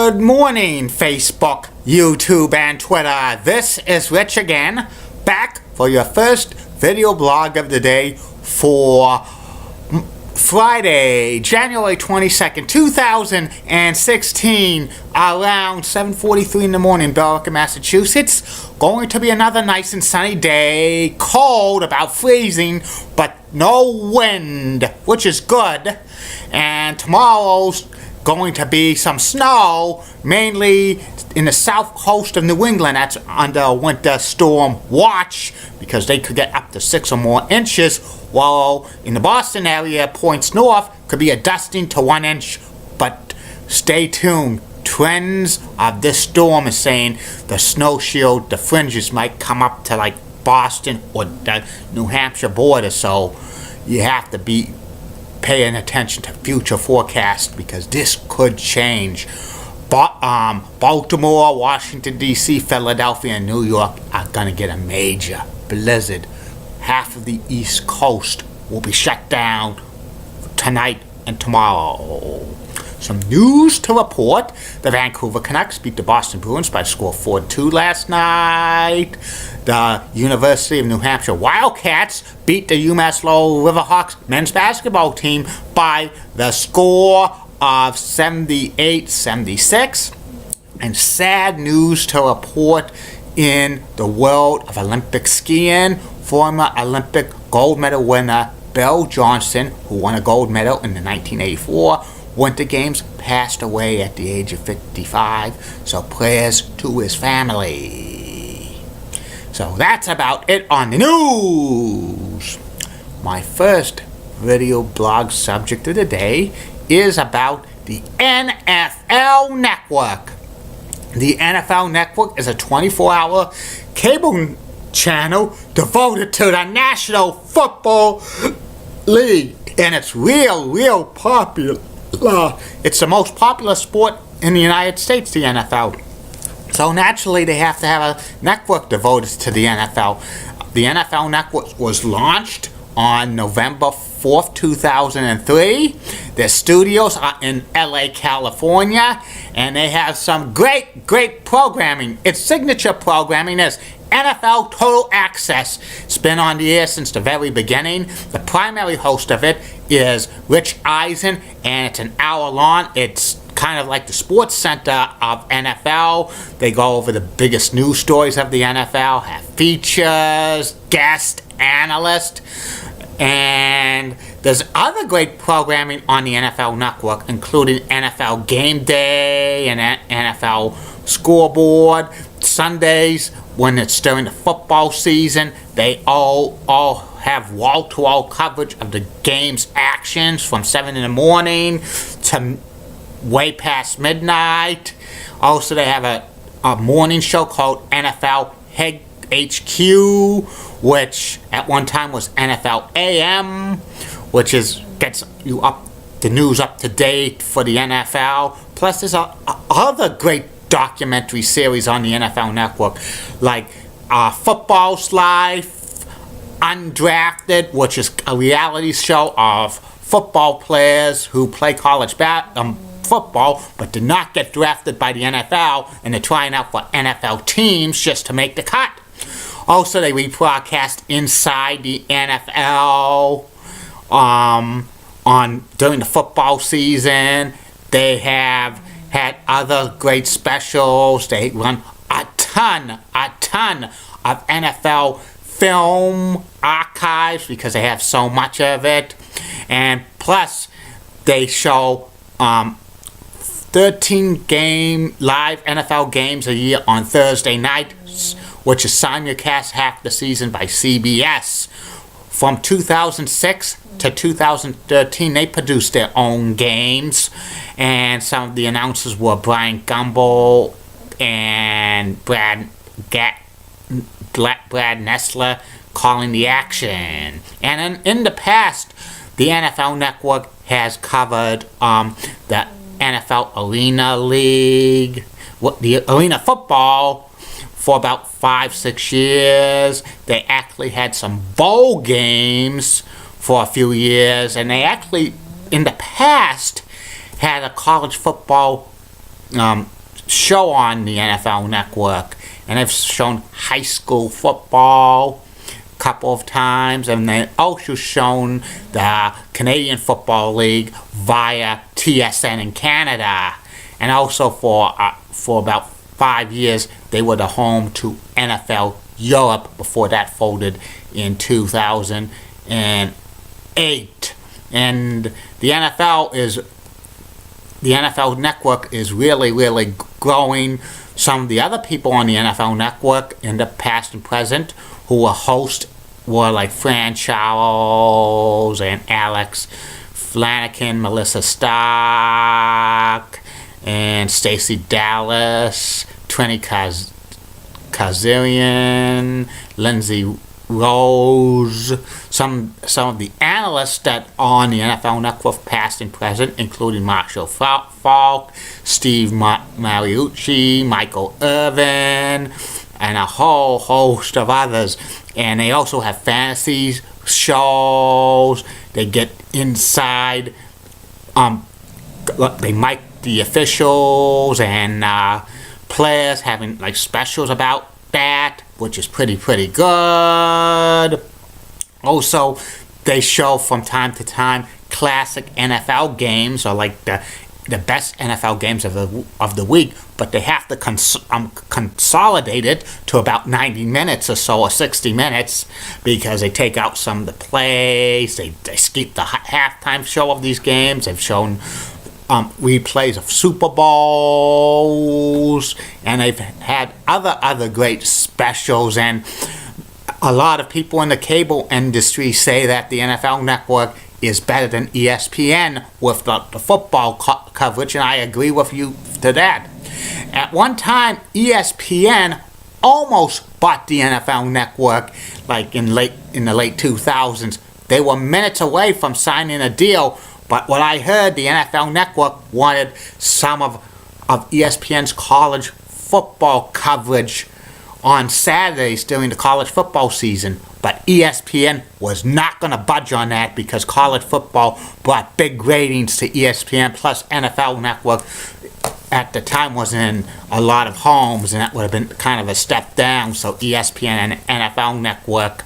Good morning, Facebook, YouTube, and Twitter. This is Rich again, back for your first video blog of the day for Friday, January 22nd, 2016, around 7:43 in the morning, Billerica, Massachusetts. Going to be another nice and sunny day, cold, about freezing, but no wind, which is good. And tomorrow's going to be some snow, mainly in the south coast of New England. That's under winter storm watch, because they could get up to 6 or more inches, while in the Boston area, points north, could be a dusting to 1 inch. But stay tuned. Trends of this storm is saying the snow shield, the fringes might come up to like Boston or the New Hampshire border, so you have to be paying attention to future forecasts, because this could change. Baltimore, Washington, D.C., Philadelphia, and New York are going to get a major blizzard. Half of the East Coast will be shut down tonight and tomorrow. Some news to report. The Vancouver Canucks beat the Boston Bruins by a score of 4-2 last night. The University of New Hampshire Wildcats beat the UMass Lowell Riverhawks men's basketball team by the score of 78-76. And sad news to report in the world of Olympic skiing. Former Olympic gold medal winner Bill Johnson, who won a gold medal in the 1984 Winter Games, passed away at the age of 55, so prayers to his family. So that's about it on the news. My first video blog subject of the day is about the NFL Network. The NFL Network is a 24-hour cable channel devoted to the National Football League, and it's real popular. It's the most popular sport in the United States, the NFL. So naturally, they have to have a network devoted to the NFL. The NFL Network was launched on November 4th, 2003. Their studios are in LA, California, and they have some great programming. Its signature programming is NFL Total Access. It's been on the air since the very beginning. The primary host of it is Rich Eisen, and it's an hour long. It's kind of like the Sports Center of NFL. They go over the biggest news stories of the NFL, have features, guest analysts, and there's other great programming on the NFL Network, including NFL Game Day and NFL Scoreboard. Sundays, when it's during the football season, they all have wall-to-wall coverage of the game's actions from 7 in the morning to way past midnight. Also, they have a morning show called NFL HQ, which at one time was NFL AM, which gets you the news up to date for the NFL. Plus, there's other great documentary series on the NFL Network, like Football's Life, Undrafted, which is a reality show of football players who play college football but did not get drafted by the NFL, and they're trying out for NFL teams just to make the cut. Also, they rebroadcast Inside the NFL during the football season. They have had other great specials. They run a ton of NFL film archives because they have so much of it. And plus, they show 13 live NFL games a year on Thursday nights, which is simulcast half the season by CBS. From 2006 to 2013, they produced their own games, and some of the announcers were Brian Gumbel and Brad Nessler calling the action. And in the past, the NFL Network has covered the NFL Arena League, the Arena Football, for about 5-6 years. They actually had some bowl games for a few years, and they actually, in the past, had a college football show on the NFL Network, and they've shown high school football a couple of times, and they've also shown the Canadian Football League via TSN in Canada, and also for about 5 years they were the home to NFL Europe before that folded in 2008. And the NFL Network is really growing. Some of the other people on the NFL Network in the past and present who were hosts were like Fran Charles and Alex Flanagan, Melissa Stark, and Stacey Dallas, Trini Kazarian, Lindsay Rose. Some of the analysts that are on the NFL Network past and present, including Marshall Faulk, Steve Mariucci, Michael Irvin, and a whole host of others. And they also have fantasy shows. They get inside. They mic the officials and players, having like specials about that, which is pretty good. Also, they show from time to time classic NFL games, or like the best NFL games of the week, but they have to consolidate it to about 90 minutes or so, or 60 minutes, because they take out some of the plays. They skip the halftime show of these games. They've shown replays of Super Bowls, and they've had other great specials. And a lot of people in the cable industry say that the NFL Network is better than ESPN with the football coverage, and I agree with you to that. At one time, ESPN almost bought the NFL Network, like in the late 2000s. They were minutes away from signing a deal, but what I heard, the NFL Network wanted some of ESPN's college football coverage on Saturdays during the college football season. But ESPN was not going to budge on that, because college football brought big ratings to ESPN, plus NFL Network at the time wasn't in a lot of homes, and that would have been kind of a step down. So ESPN and NFL Network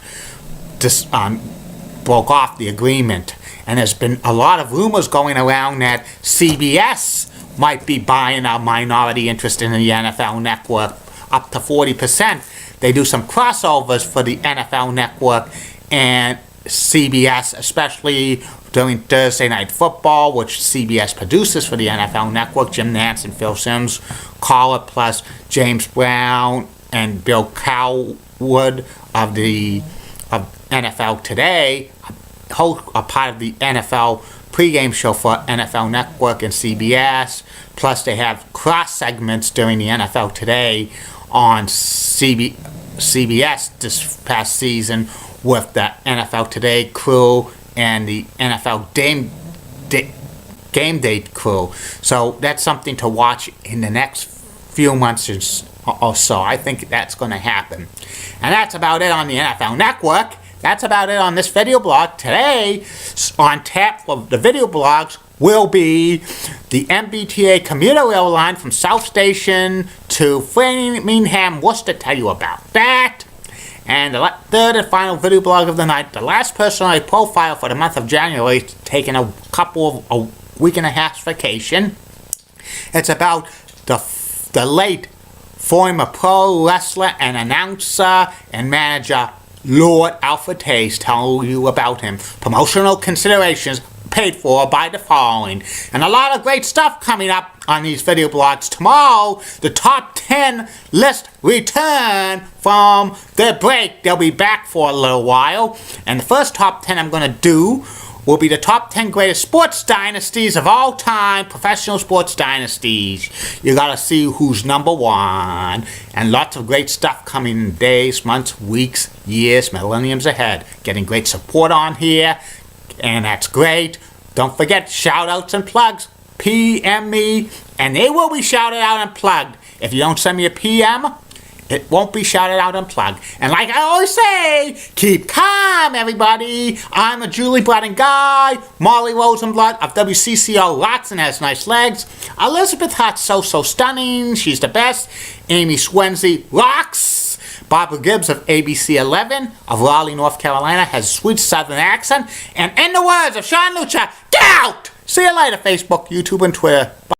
just broke off the agreement. And there's been a lot of rumors going around that CBS might be buying a minority interest in the NFL Network, up to 40%. They do some crossovers for the NFL Network and CBS, especially during Thursday Night Football, which CBS produces for the NFL Network. Jim Nantz and Phil Simms call it, plus James Brown and Bill Cowwood of NFL Today, are part of the NFL pregame show for NFL Network and CBS. Plus, they have cross segments during the NFL Today on CBS this past season with the NFL Today crew and the NFL Game Day crew. So that's something to watch in the next few months or so. I think that's going to happen. And that's about it on the NFL Network. That's about it on this video blog. Today, on tap for the video blogs will be the MBTA commuter rail line from South Station to Framingham, Worcester. Tell you about that. And the third and final video blog of the night, the last person I profile for the month of January, taking a week and a half vacation. It's about the late former pro wrestler and announcer and manager Lord Alfred Hayes. Tell you about him. Promotional considerations paid for by the following. And a lot of great stuff coming up on these video blogs. Tomorrow, the top 10 list return from their break. They'll be back for a little while. And the first top 10 I'm going to do will be the top 10 greatest sports dynasties of all time, professional sports dynasties. You gotta see who's number one. And lots of great stuff coming in days, months, weeks, years, millenniums ahead. Getting great support on here, and that's great. Don't forget, shout outs and plugs. PM me, and they will be shouted out and plugged. If you don't send me a PM It won't be shouted out and plugged. And like I always say, keep calm, everybody. I'm a Julie Bratton guy. Molly Rosenblatt of WCCO Lots and has nice legs. Elizabeth Hart's so stunning. She's the best. Amy Swenzy rocks. Barbara Gibbs of ABC 11 of Raleigh, North Carolina has a sweet southern accent. And in the words of Sean Lucha, get out! See you later, Facebook, YouTube, and Twitter. Bye.